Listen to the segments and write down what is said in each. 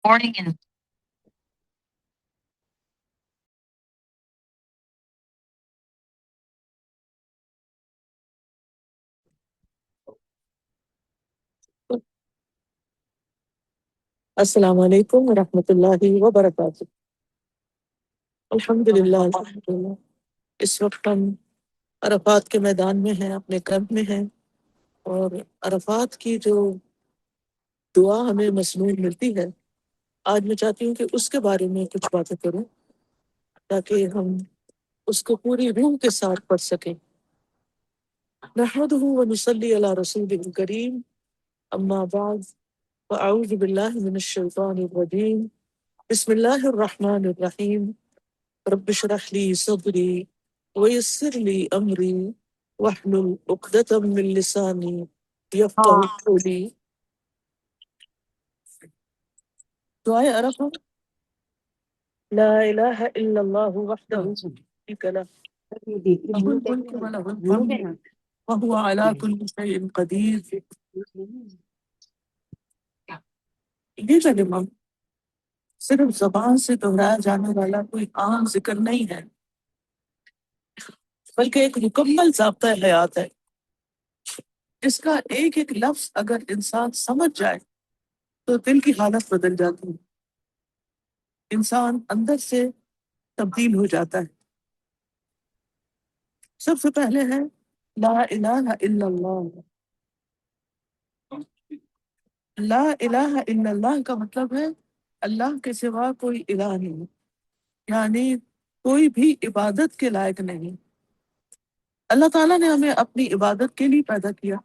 Morning and السلام علیکم ورحمۃ اللہ وبرکاتہ۔ الحمد للہ اس وقت ہم عرفات کے میدان میں ہیں، اپنے کیمپ میں ہیں، اور عرفات کی جو دعا ہمیں مسنون ملتی ہے، آج میں چاہتی ہوں کہ اس کے بارے میں کچھ باتیں کروں تاکہ ہم اس کو پوری روح کے ساتھ پڑھ سکیں۔ نحمدہ ونصلی علی رسولہ الکریم، اما بعد، فاعوذ باللہ من الشیطان الرجیم، بسم اللہ الرحمن الرحیم، رب اشرح لي صدري ويسر لي امري واحلل عقدة من لساني يفقهوا قولي۔ دعائے عرفہ: لا الہ الا اللہ وحدہ لا شریک لہ، لہ الملک ولہ الحمد وهو على كل شيء قدیر۔ یہ کلمہ صرف زبان سے دہرایا جانے والا کوئی عام ذکر نہیں ہے، بلکہ ایک مکمل ضابطہ حیات ہے، جس کا ایک ایک لفظ اگر انسان سمجھ جائے تو دل کی حالت بدل جاتی ہے، انسان اندر سے تبدیل ہو جاتا ہے۔ سب سے پہلے ہے لا الہ الا اللہ۔ لا الہ الا اللہ کا مطلب ہے اللہ کے سوا کوئی الہ نہیں، یعنی کوئی بھی عبادت کے لائق نہیں۔ اللہ تعالیٰ نے ہمیں اپنی عبادت کے لیے پیدا کیا،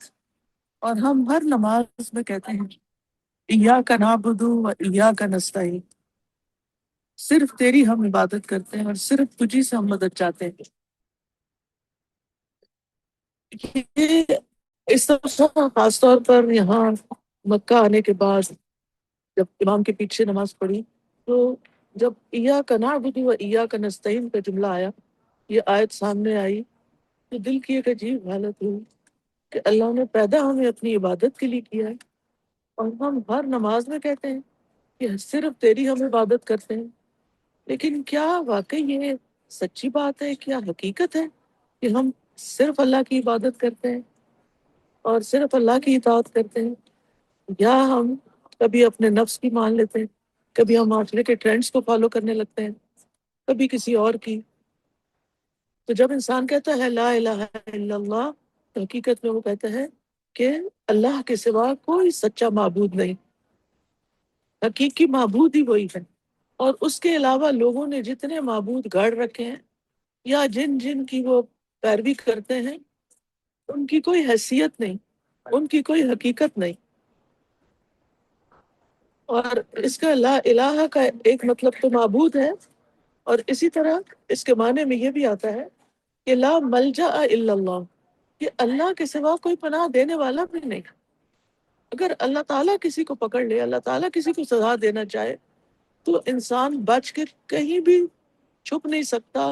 اور ہم ہر نماز میں کہتے ہیں ایاک نعبد و ایاک نستعین، صرف تیری ہم عبادت کرتے ہیں اور صرف تجھی سے ہم مدد چاہتے ہیں۔ یہ اس طرح خاص طور پر یہاں مکہ آنے کے بعد جب امام کے پیچھے نماز پڑھی تو جب ایاک نعبد و ایاک نستعین کا جملہ آیا، یہ آیت سامنے آئی، تو دل کی ایک عجیب حالت ہوئی کہ اللہ نے پیدا ہمیں اپنی عبادت کے لیے کیا ہے، اور ہم ہر نماز میں کہتے ہیں کہ صرف تیری ہم عبادت کرتے ہیں۔ لیکن کیا واقعی یہ سچی بات ہے، کیا حقیقت ہے کہ ہم صرف اللہ کی عبادت کرتے ہیں اور صرف اللہ کی اطاعت کرتے ہیں، یا ہم کبھی اپنے نفس کی مان لیتے ہیں، کبھی ہم معاشرے کے ٹرینڈز کو فالو کرنے لگتے ہیں، کبھی کسی اور کی؟ تو جب انسان کہتا ہے لا الہ الا اللہ، تو حقیقت میں وہ کہتا ہے کہ اللہ کے سوا کوئی سچا معبود نہیں، حقیقی معبود ہی وہی ہے، اور اس کے علاوہ لوگوں نے جتنے معبود گاڑ رکھے ہیں یا جن جن کی وہ پیروی کرتے ہیں، ان کی کوئی حیثیت نہیں، ان کی کوئی حقیقت نہیں۔ اور اس کا لا الہ کا ایک مطلب تو معبود ہے، اور اسی طرح اس کے معنی میں یہ بھی آتا ہے کہ لا ملجا الا اللہ، کہ اللہ کے سوا کوئی پناہ دینے والا بھی نہیں۔ اگر اللہ تعالیٰ کسی کو پکڑ لے، اللہ تعالیٰ کسی کو سزا دینا چاہے، تو انسان بچ کے کہیں بھی چھپ نہیں سکتا،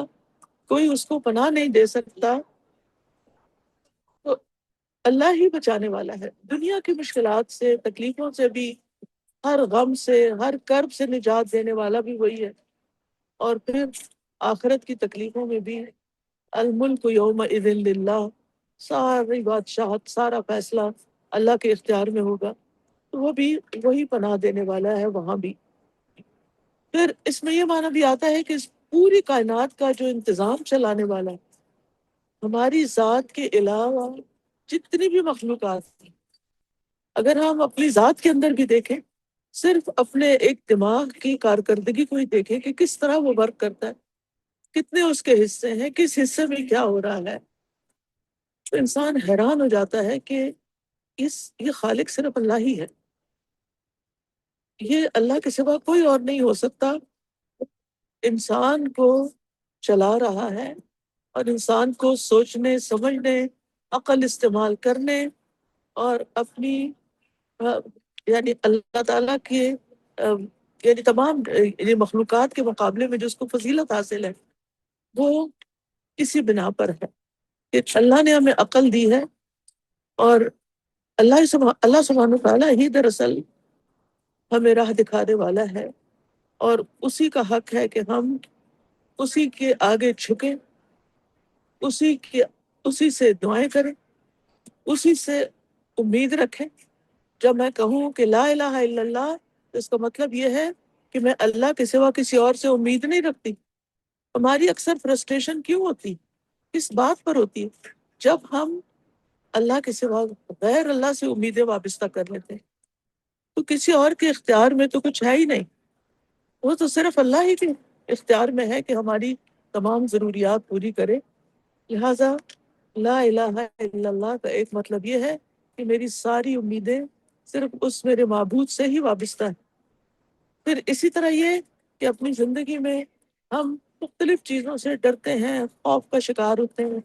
کوئی اس کو پناہ نہیں دے سکتا۔ تو اللہ ہی بچانے والا ہے، دنیا کی مشکلات سے، تکلیفوں سے بھی، ہر غم سے، ہر کرب سے نجات دینے والا بھی وہی ہے، اور پھر آخرت کی تکلیفوں میں بھی الملک یومئذ للہ، ساری بادشاہت، سارا فیصلہ اللہ کے اختیار میں ہوگا، تو وہ بھی وہی پناہ دینے والا ہے وہاں بھی۔ پھر اس میں یہ معنی بھی آتا ہے کہ اس پوری کائنات کا جو انتظام چلانے والا ہے، ہماری ذات کے علاوہ جتنی بھی مخلوقات ہیں، اگر ہم اپنی ذات کے اندر بھی دیکھیں، صرف اپنے ایک دماغ کی کارکردگی کو ہی دیکھیں کہ کس طرح وہ ورک کرتا ہے، کتنے اس کے حصے ہیں، کس حصے میں کیا ہو رہا ہے، تو انسان حیران ہو جاتا ہے کہ یہ خالق صرف اللہ ہی ہے، یہ اللہ کے سوا کوئی اور نہیں ہو سکتا، انسان کو چلا رہا ہے، اور انسان کو سوچنے، سمجھنے، عقل استعمال کرنے، اور اپنی یعنی اللہ تعالیٰ کے یعنی تمام یہ مخلوقات کے مقابلے میں جو اس کو فضیلت حاصل ہے، وہ اسی بنا پر ہے کہ اللہ نے ہمیں عقل دی ہے، اور اللہ سبحانہ تعالیٰ ہی دراصل ہمیں راہ دکھانے والا ہے، اور اسی کا حق ہے کہ ہم اسی کے آگے جھکیں، اسی کے اسی سے دعائیں کریں، اسی سے امید رکھیں۔ جب میں کہوں کہ لا الہ الا اللہ، تو اس کا مطلب یہ ہے کہ میں اللہ کے سوا کسی اور سے امید نہیں رکھتی۔ ہماری اکثر فرسٹریشن کیوں ہوتی، کس بات پر ہوتی ہے؟ جب ہم اللہ کے سوا غیر اللہ سے امیدیں وابستہ کر لیتے ہیں، تو کسی اور کے اختیار میں تو کچھ ہے ہی نہیں، وہ تو صرف اللہ ہی کے اختیار میں ہے کہ ہماری تمام ضروریات پوری کرے۔ لہٰذا لا الہ الا اللہ کا ایک مطلب یہ ہے کہ میری ساری امیدیں صرف اس میرے معبود سے ہی وابستہ ہیں۔ پھر اسی طرح یہ کہ اپنی زندگی میں ہم مختلف چیزوں سے ڈرتے ہیں، خوف کا شکار ہوتے ہیں،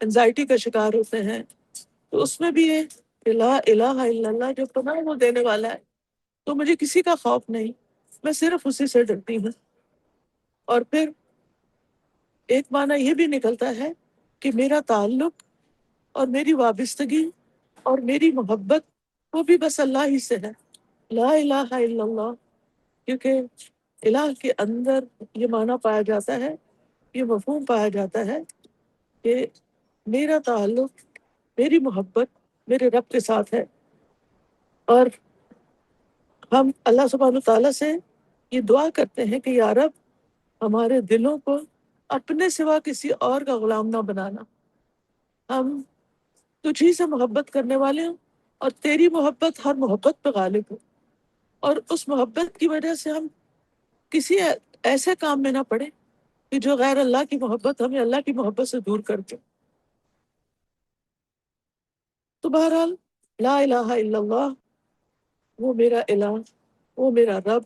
انزائٹی کا شکار ہوتے ہیں، تو اس میں بھی یہ کہ لا الہ الا اللہ جو پناہ وہ دینے والا ہے، تو مجھے کسی کا خوف نہیں، میں صرف اسی سے ڈرتی ہوں۔ اور پھر ایک معنی یہ بھی نکلتا ہے کہ میرا تعلق اور میری وابستگی اور میری محبت وہ بھی بس اللہ ہی سے ہے، لا الہ الا اللہ۔ کیونکہ الہ کے اندر یہ معنی پایا جاتا ہے، یہ مفہوم پایا جاتا ہے کہ میرا تعلق، میری محبت میرے رب کے ساتھ ہے، اور ہم اللہ سبحانہ تعالیٰ سے یہ دعا کرتے ہیں کہ یا رب ہمارے دلوں کو اپنے سوا کسی اور کا غلام نہ بنانا، ہم تجھی سے محبت کرنے والے ہوں، اور تیری محبت ہر محبت پہ غالب ہو، اور اس محبت کی وجہ سے ہم کسی ایسے کام میں نہ پڑے کہ جو غیر اللہ کی محبت ہمیں اللہ کی محبت سے دور کر دے۔ تو بہرحال لا الہ الا اللہ، وہ میرا الہ، وہ میرا رب،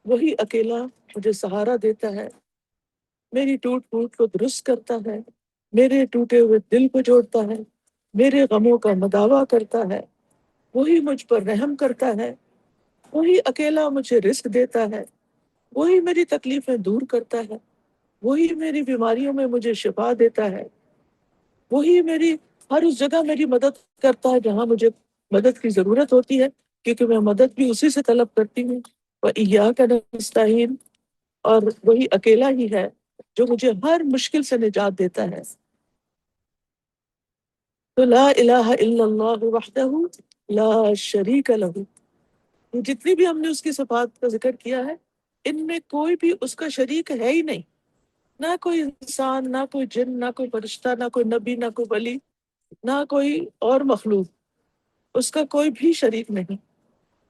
وہی اکیلا مجھے سہارا دیتا ہے، میری ٹوٹ پھوٹ کو درست کرتا ہے، میرے ٹوٹے ہوئے دل کو جوڑتا ہے، میرے غموں کا مداوع کرتا ہے، وہی مجھ پر رحم کرتا ہے، وہی اکیلا مجھے رزق دیتا ہے، وہی میری تکلیفیں دور کرتا ہے، وہی میری بیماریوں میں مجھے شفا دیتا ہے، وہی میری ہر اس جگہ میری مدد کرتا ہے جہاں مجھے مدد کی ضرورت ہوتی ہے، کیونکہ میں مدد بھی اسی سے طلب کرتی ہوں۔ وَإِيَّاكَ نَسْتَعِينُ، اور وہی اکیلا ہی ہے جو مجھے ہر مشکل سے نجات دیتا ہے۔ تو لا الہ الا اللہ وحدہ لا شریک لہ، یہ جتنی بھی ہم نے اس کی صفات کا ذکر کیا ہے، ان میں کوئی بھی اس کا شریک ہے ہی نہیں، نہ کوئی انسان، نہ کوئی جن، نہ کوئی فرشتہ، نہ کوئی نبی، نہ کوئی ولی، نہ کوئی اور مخلوق، اس کا کوئی بھی شریک نہیں،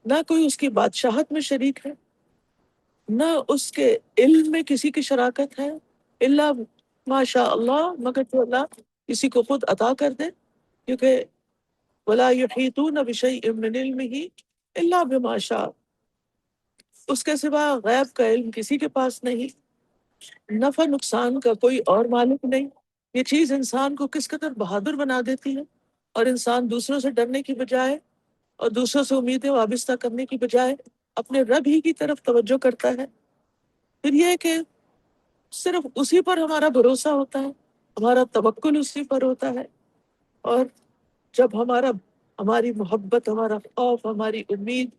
نہ کوئی اس کی بادشاہت میں شریک ہے، نہ اس کے علم میں کسی کی شراکت ہے، الا ماشاء اللہ، مگر جو اللہ کسی کو خود عطا کر دے، کیونکہ ولا یحیطون بشیء من علمہ الا بما شاء، اس کے سوا غیب کا علم کسی کے پاس نہیں، نفع نقصان کا کوئی اور مالک نہیں۔ یہ چیز انسان کو کس قدر بہادر بنا دیتی ہے، اور انسان دوسروں سے ڈرنے کی بجائے اور دوسروں سے امیدیں وابستہ کرنے کی بجائے اپنے رب ہی کی طرف توجہ کرتا ہے۔ پھر یہ کہ صرف اسی پر ہمارا بھروسہ ہوتا ہے، ہمارا توکل اسی پر ہوتا ہے، اور جب ہماری محبت، ہمارا خوف، ہماری امید،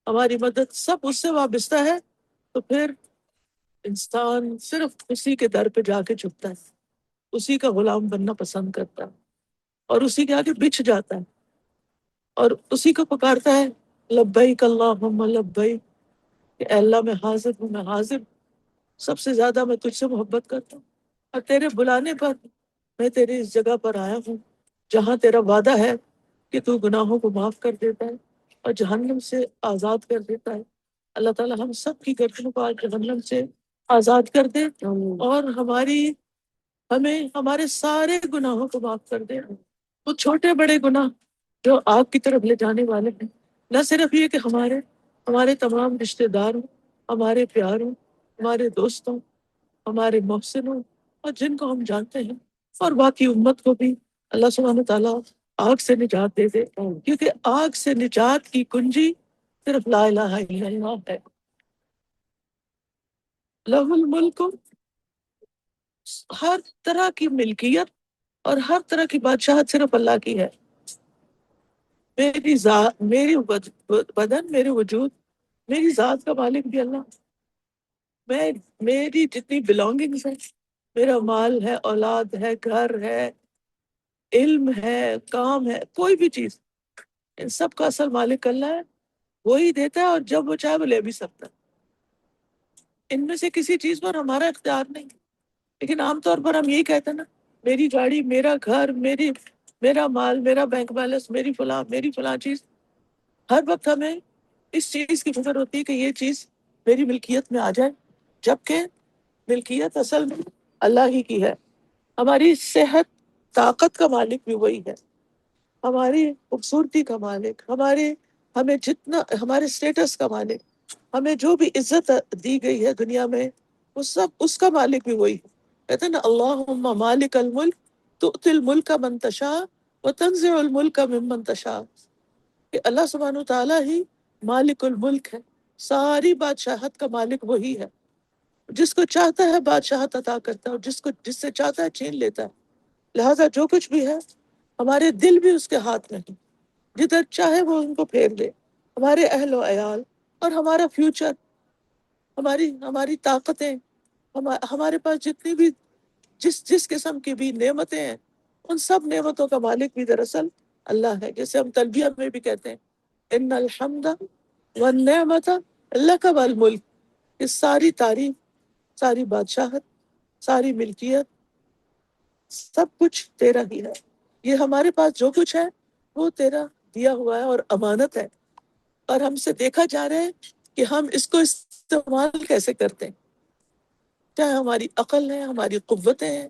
ہماری مدد سب اس سے وابستہ ہے، تو پھر انسان صرف اسی کے در پہ جا کے جھکتا ہے، اسی کا غلام بننا پسند کرتا ہے، اور اسی کے آگے بچھ جاتا ہے، اور اسی کو پکارتا ہے لبیک اللہم لبیک، کہ اے اللہ میں حاضر ہوں، میں حاضر ہوں، سب سے زیادہ میں تجھ سے محبت کرتا ہوں، اور تیرے بلانے پر میں تیری اس جگہ پر آیا ہوں جہاں تیرا وعدہ ہے کہ تو گناہوں کو معاف کر دیتا ہے اور جہنم سے آزاد کر دیتا ہے۔ اللہ تعالیٰ ہم سب کی گردنوں کو آج جہنم سے آزاد کر دے، اور ہمیں ہمارے سارے گناہوں کو معاف کر دے، وہ چھوٹے بڑے گناہ جو آگ کی طرف لے جانے والے ہیں، نہ صرف یہ کہ ہمارے تمام رشتہ دار ہوں، ہمارے پیاروں، ہمارے دوستوں، ہمارے محسنوں، اور جن کو ہم جانتے ہیں، اور باقی امت کو بھی اللہ سبحانہ تعالیٰ آگ سے نجات دے دے، کیونکہ آگ سے نجات کی کنجی صرف لا الہ الا اللہ ہے۔ لہ الملک، ہر طرح کی ملکیت اور ہر طرح کی بادشاہت صرف اللہ کی ہے۔ میری ذات، میری بدن، میرے وجود میری ذات کا مالک بھی اللہ. میں میری جتنی بلانگنگس ہیں، میرا مال ہے، اولاد ہے، گھر ہے، علم ہے، کام ہے، کوئی بھی چیز، ان سب کا اصل مالک اللہ ہے. وہی دیتا ہے، اور جب وہ چاہے وہ لے بھی سکتا ہے. ان میں سے کسی چیز پر ہمارا اختیار نہیں. لیکن عام طور پر ہم یہی کہتے ہیں نا، میری گاڑی، میرا گھر، میرا مال، میرا بینک بیلنس، میری فلاں چیز. ہر وقت ہمیں اس چیز کی فکر ہوتی ہے کہ یہ چیز میری ملکیت میں آ جائے، جبکہ ملکیت اصل میں اللہ ہی کی ہے. ہماری صحت، طاقت کا مالک بھی وہی ہے. ہماری خوبصورتی کا مالک، ہمیں جتنا، ہمارے اسٹیٹس کا مالک، ہمیں جو بھی عزت دی گئی ہے دنیا میں، وہ سب اس کا مالک بھی وہی ہے. کہتے ہیں نا، اللہم مالک الملک تؤتی الملک من تشاء وتنزع الملک ممن تشاء. کہ اللہ سبحانہ وتعالیٰ ہی مالک الملک ہے. ساری بادشاہت کا مالک وہی ہے. جس کو چاہتا ہے بادشاہت عطا کرتا ہے، اور جس سے چاہتا ہے چھین لیتا ہے. لہٰذا جو کچھ بھی ہے، ہمارے دل بھی اس کے ہاتھ میں ہے. جدھر چاہے وہ ان کو پھیر لے. ہمارے اہل و عیال اور ہمارا فیوچر، ہماری طاقتیں، ہمارے پاس جتنی بھی جس قسم کی بھی نعمتیں ہیں، ان سب نعمتوں کا مالک بھی دراصل اللہ ہے. جیسے ہم تلبیہ میں بھی کہتے ہیں، ان الحمد والنعمت لک والملک. یہ ساری تعریف، ساری بادشاہت، ساری ملکیت، سب کچھ تیرا ہی ہے. یہ ہمارے پاس جو کچھ ہے وہ تیرا دیا ہوا ہے اور امانت ہے، اور ہم سے دیکھا جا رہا ہے کہ ہم اس کو استعمال کیسے کرتے ہیں. چاہے ہماری عقل ہے، ہماری قوتیں ہیں،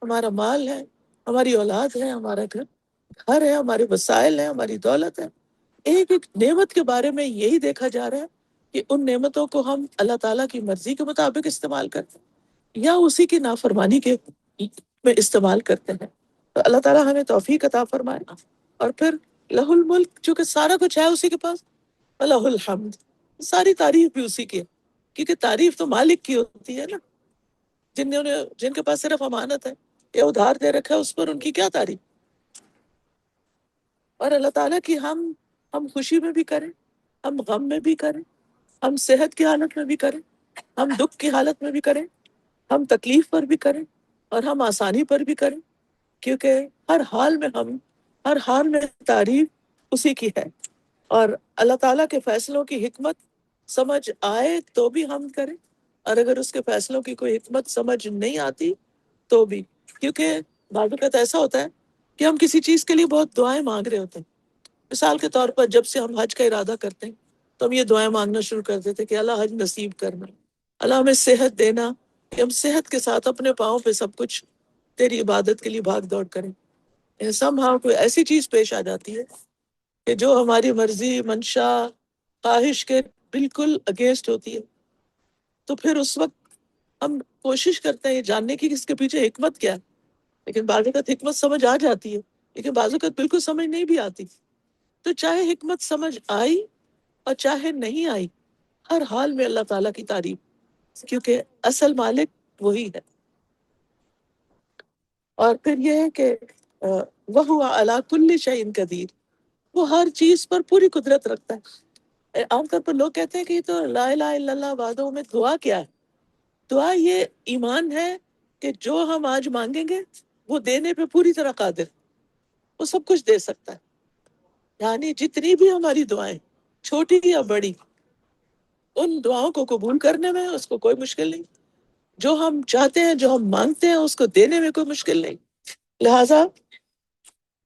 ہمارا مال ہے، ہماری اولاد ہے، ہمارا گھر ہے، ہمارے وسائل ہیں، ہماری دولت ہے. ایک ایک نعمت کے بارے میں یہی دیکھا جا رہا ہے کہ ان نعمتوں کو ہم اللہ تعالیٰ کی مرضی کے مطابق استعمال کرتے ہیں یا اسی کی نافرمانی کے میں استعمال کرتے ہیں. تو اللہ تعالیٰ ہمیں توفیق عطا فرمائے. اور پھر لہ الملک، چونکہ سارا کچھ ہے اسی کے پاس، لہ الحمد، ساری تعریف بھی اسی کی ہے. کیونکہ تعریف تو مالک کی ہوتی ہے نا. جن کے پاس صرف امانت ہے یا ادھار دے رکھا ہے، اس پر ان کی کیا تعریف. اور اللہ تعالیٰ کی ہم خوشی میں بھی کریں، ہم غم میں بھی کریں، ہم صحت کی حالت میں بھی کریں، ہم دکھ کی حالت میں بھی کریں، ہم تکلیف پر بھی کریں، اور ہم آسانی پر بھی کریں. کیونکہ ہر حال میں تعریف اسی کی ہے. اور اللہ تعالیٰ کے فیصلوں کی حکمت سمجھ آئے تو بھی ہم کریں، اور اگر اس کے فیصلوں کی کوئی حکمت سمجھ نہیں آتی تو بھی. کیونکہ بعض اوقات ایسا ہوتا ہے کہ ہم کسی چیز کے لیے بہت دعائیں مانگ رہے ہوتے ہیں. مثال کے طور پر جب سے ہم حج کا ارادہ کرتے ہیں تو ہم یہ دعائیں مانگنا شروع کر دیتے کہ اللہ حج نصیب کرنا، اللہ ہمیں صحت دینا، کہ ہم صحت کے ساتھ اپنے پاؤں پہ سب کچھ تیری عبادت کے لیے بھاگ دوڑ کریں. somehow کوئی ایسی چیز پیش آ جاتی ہے کہ جو ہماری مرضی، منشا، خواہش کے بالکل اگینسٹ ہوتی ہے. تو پھر اس وقت ہم کوشش کرتے ہیں یہ جاننے کی کہ اس کے پیچھے حکمت کیا ہے. لیکن بعض اوقات حکمت سمجھ آ جاتی ہے، لیکن بعض اوقات بالکل سمجھ نہیں بھی آتی. تو چاہے حکمت سمجھ آئی اور چاہے نہیں آئی، ہر حال میں اللہ تعالیٰ کی تعریف، کیونکہ اصل مالک وہی ہے. اور پھر یہ ہے کہ وَهُوَ عَلَىٰ كُلِّ شَيْءٍ قَدِيرٌ، وہ ہر چیز پر پوری قدرت رکھتا ہے. عام طور پر لوگ کہتے ہیں کہ یہ تو لا الہ الا اللہ وحدہ میں دعا کیا ہے. دعا یہ ایمان ہے کہ جو ہم آج مانگیں گے وہ دینے پہ پوری طرح قادر، وہ سب کچھ دے سکتا ہے. یعنی جتنی بھی ہماری دعائیں، چھوٹی یا بڑی، ان دعاؤں کو قبول کرنے میں اس کو کوئی مشکل نہیں. جو ہم چاہتے ہیں، جو ہم مانگتے ہیں، اس کو دینے میں کوئی مشکل نہیں. لہٰذا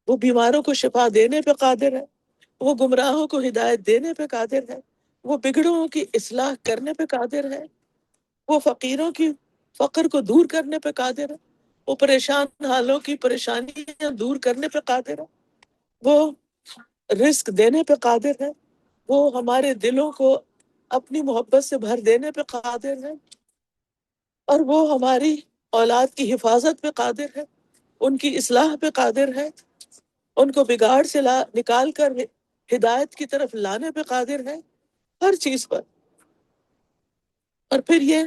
وہ بیماروں کو شفا دینے پہ قادر ہے، وہ گمراہوں کو ہدایت دینے پہ قادر ہے، وہ بگڑوں کی اصلاح کرنے پہ قادر ہے، وہ فقیروں کی فقر کو دور کرنے پہ قادر ہے، وہ پریشان حالوں کی پریشانیاں دور کرنے پہ قادر ہے، وہ رزق دینے پہ قادر ہے، وہ ہمارے دلوں کو اپنی محبت سے بھر دینے پہ قادر ہے، اور وہ ہماری اولاد کی حفاظت پہ قادر ہے، ان کی اصلاح پہ قادر ہے، ان کو بگاڑ سے نکال کر ہدایت کی طرف لانے پہ قادر ہے، ہر چیز پر. اور پھر یہ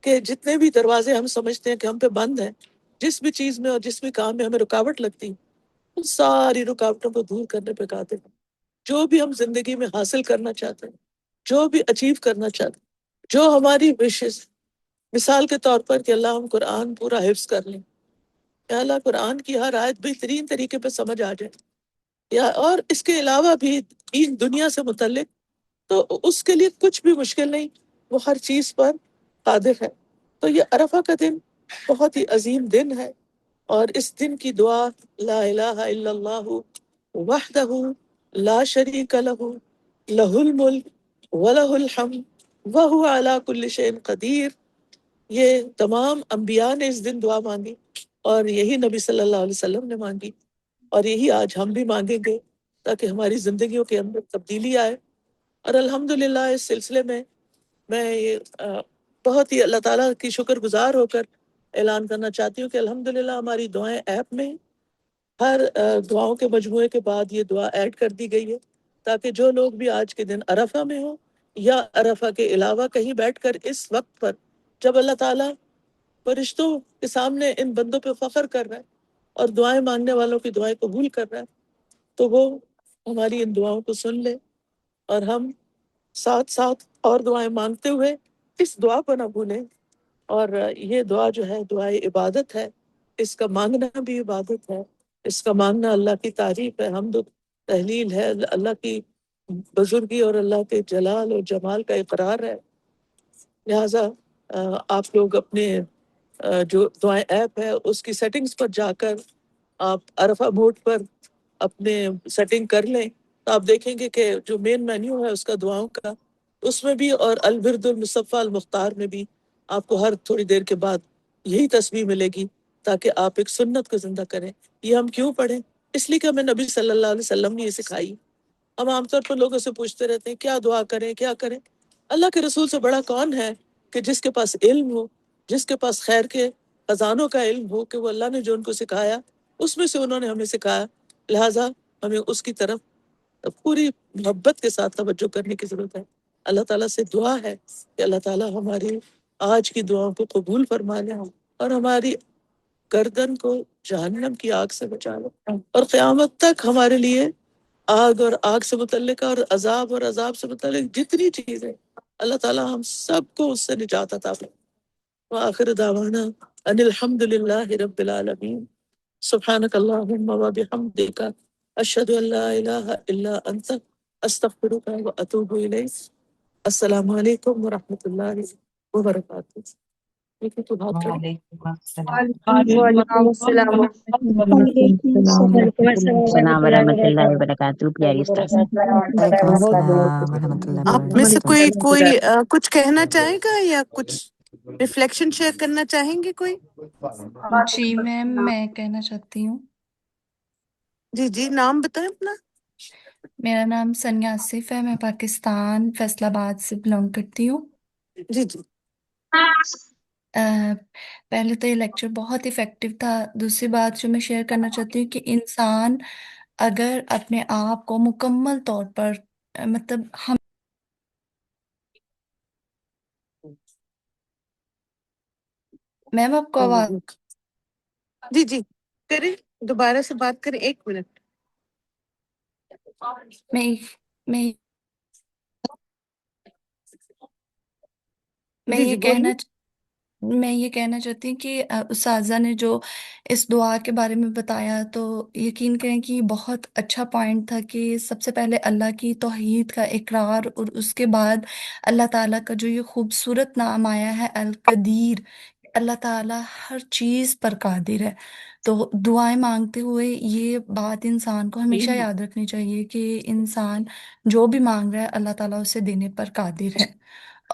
کہ جتنے بھی دروازے ہم سمجھتے ہیں کہ ہم پہ بند ہیں، جس بھی چیز میں اور جس بھی کام میں ہمیں رکاوٹ لگتی، ان ساری رکاوٹوں کو دور کرنے پہ قادر ہے. جو بھی ہم زندگی میں حاصل کرنا چاہتے ہیں، جو بھی اچیو کرنا چاہتے، جو ہماری وشز، مثال کے طور پر کہ اللہ ہم قرآن پورا حفظ کر لیں، یا اللہ قرآن کی ہر آیت بہترین طریقے پہ سمجھ آ جائے، یا اور اس کے علاوہ بھی دین دنیا سے متعلق، تو اس کے لیے کچھ بھی مشکل نہیں، وہ ہر چیز پر قادر ہے۔ تو یہ عرفہ کا دن بہت ہی عظیم دن ہے، اور اس دن کی دعا لا الہ الا اللہ وحدہ لا شریک لہ لہ الملک ولہ الحمد وہو علی کل شیء قدیر، یہ تمام انبیاء نے اس دن دعا مانگی، اور یہی نبی صلی اللہ علیہ وسلم نے مانگی، اور یہی آج ہم بھی مانگیں گے تاکہ ہماری زندگیوں کے اندر تبدیلی آئے۔ اور الحمدللہ اس سلسلے میں یہ بہت ہی اللہ تعالیٰ کی شکر گزار ہو کر اعلان کرنا چاہتی ہوں کہ الحمدللہ ہماری دعائیں ایپ میں ہر دعاؤں کے مجموعے کے بعد یہ دعا ایڈ کر دی گئی ہے، تاکہ جو لوگ بھی آج کے دن عرفہ میں ہوں یا عرفہ کے علاوہ کہیں بیٹھ کر اس وقت پر، جب اللہ تعالیٰ فرشتوں کے سامنے ان بندوں پہ فخر کر رہا ہے اور دعائیں مانگنے والوں کی دعائیں قبول کر رہا ہے، تو وہ ہماری ان دعاؤں کو سن لے، اور ہم ساتھ ساتھ اور دعائیں مانگتے ہوئے اس دعا کو نہ بھولیں۔ اور یہ دعا جو ہے دعائے عبادت ہے، اس کا مانگنا بھی عبادت ہے، اس کا مانگنا اللہ کی تعریف ہے، حمد و تحلیل ہے، اللہ کی بزرگی اور اللہ کے جلال اور جمال کا اقرار ہے۔ لہٰذا آپ لوگ اپنے جو دعائیں ایپ ہے اس کی سیٹنگز پر جا کر آپ عرفہ موڈ پر اپنے سیٹنگ کر لیں، تو آپ دیکھیں گے کہ جو مین مینیو ہے اس کا دعاؤں کا، اس میں بھی اور الورد المصفیٰ المختار میں بھی آپ کو ہر تھوڑی دیر کے بعد یہی تسبیح ملے گی، تاکہ آپ ایک سنت کو زندہ کریں۔ یہ ہم کیوں پڑھیں؟ اس لیے کہ ہمیں نبی صلی اللہ علیہ وسلم نے یہ سکھائی۔ ہم عام طور پر لوگوں سے پوچھتے رہتے ہیں کیا دعا کریں کیا کریں۔ اللہ کے رسول سے بڑا کون ہے کہ جس کے پاس علم ہو، جس کے پاس خیر کے خزانوں کا علم ہو، کہ وہ اللہ نے جو ان کو سکھایا اس میں سے انہوں نے ہمیں سکھایا۔ لہٰذا ہمیں اس کی طرف پوری محبت کے ساتھ توجہ کرنے کی ضرورت ہے۔ اللہ تعالیٰ سے دعا ہے کہ اللہ تعالیٰ ہماری آج کی دعاؤں کو قبول فرما لے، اور ہماری گردن کو جہنم کی آگ سے بچا لے، اور قیامت تک ہمارے لیے آگ اور آگ سے متعلق اور عذاب سے متعلق جتنی چیزیں، اللہ تعالیٰ ہم سب کو اس سے نجات عطا فرمائے۔ وآخر دعوانا ان الحمد للہ رب العالمین، سبحانک اللہم وبحمدک، اشہد ان لا الہ الا انت، استغفرک واتوب الیک۔ السلام علیکم ورحمۃ اللہ وبرکاتہ۔ لیکن تو بات کریں۔ وعلیکم السلام وعلیکم السلام وعلیکم السلام ورحمۃ اللہ وبرکاتہ۔ پیاری استاد، وعلیکم السلام ورحمۃ اللہ آپ میں سے وبرکاتہ۔ کوئی کچھ کہنا چاہے گا یا کچھ ریفلیکشن شیئر کرنا چاہیں گے کوئی؟ جی میم، میں کہنا چاہتی ہوں۔ جی جی، نام بتائیں اپنا۔ میرا نام سنیا آصف ہے، میں پاکستان فیصل آباد سے بلانگ کرتی ہوں۔ جی جی پہلے تو یہ لیکچر بہت افیکٹو تھا۔ دوسری بات جو میں شیئر کرنا چاہتی ہوں کہ انسان اگر اپنے آپ کو مکمل طور پر مطلب ہم میم آپ کو آواز جی جی کریں، دوبارہ سے بات کریں، ایک منٹ۔ میں میں میں جی جی یہ بولیے۔ کہنا چاہتی ہوں کہ اساتذہ نے جو اس دعا کے بارے میں بتایا تو یقین کریں کہ یہ بہت اچھا پوائنٹ تھا کہ سب سے پہلے اللہ کی توحید کا اقرار، اور اس کے بعد اللہ تعالیٰ کا جو یہ خوبصورت نام آیا ہے القدیر، اللہ تعالیٰ ہر چیز پر قادر ہے۔ تو دعائیں مانگتے ہوئے یہ بات انسان کو ہمیشہ یاد رکھنی چاہیے کہ انسان جو بھی مانگ رہا ہے اللہ تعالیٰ اسے دینے پر قادر ہے۔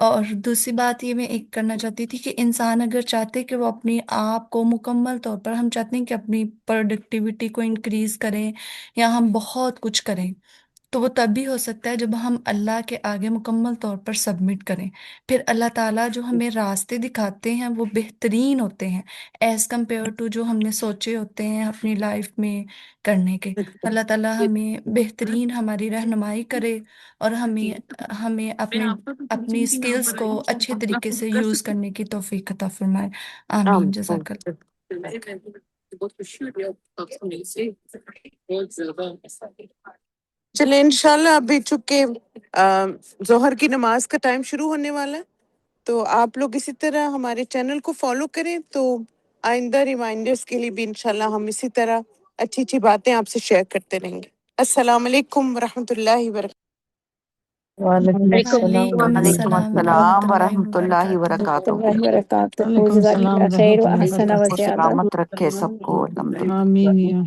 اور دوسری بات یہ میں ایک کرنا چاہتی تھی کہ انسان اگر چاہتے کہ وہ اپنی آپ کو مکمل طور پر، ہم چاہتے ہیں کہ اپنی پروڈکٹیوٹی کو انکریز کریں یا ہم بہت کچھ کریں، تو وہ تب بھی ہو سکتا ہے جب ہم اللہ کے آگے مکمل طور پر سبمٹ کریں۔ پھر اللہ تعالیٰ جو ہمیں راستے دکھاتے ہیں وہ بہترین ہوتے ہیں ایز کمپیئر ٹو جو ہم نے سوچے ہوتے ہیں اپنی لائف میں کرنے کے۔ اللہ تعالیٰ ہمیں بہترین ہماری رہنمائی کرے، اور ہمیں اپنی اسکلز کو اچھے طریقے سے یوز کرنے کی توفیق عطا فرمائے۔ آمین، جزاک اللہ۔ بہت خوشی ہوئی آپ سے، بہت زیادہ۔ چلیں انشاءاللہ ابھی چونکہ ظہر کی نماز کا ٹائم شروع ہونے والا ہے تو آپ لوگ اسی طرح ہمارے چینل کو فالو کریں تو آئندہ ریمائنڈرز کے لیے بھی انشاءاللہ ہم اسی طرح اچھی اچھی باتیں آپ سے شیئر کرتے رہیں گے. السلام علیکم ورحمۃ اللہ وبرکاتہ. وعلیکم السلام وعلیکم ورحمۃ السلام اللہ ورحمۃ اللہ وبرکاتہ. وبرکاتہ. وعلیکم السلام جزاک اللہ خیر ورحمۃ و اللہ احسن و وبرکاتہ. زیادہ. آمین یا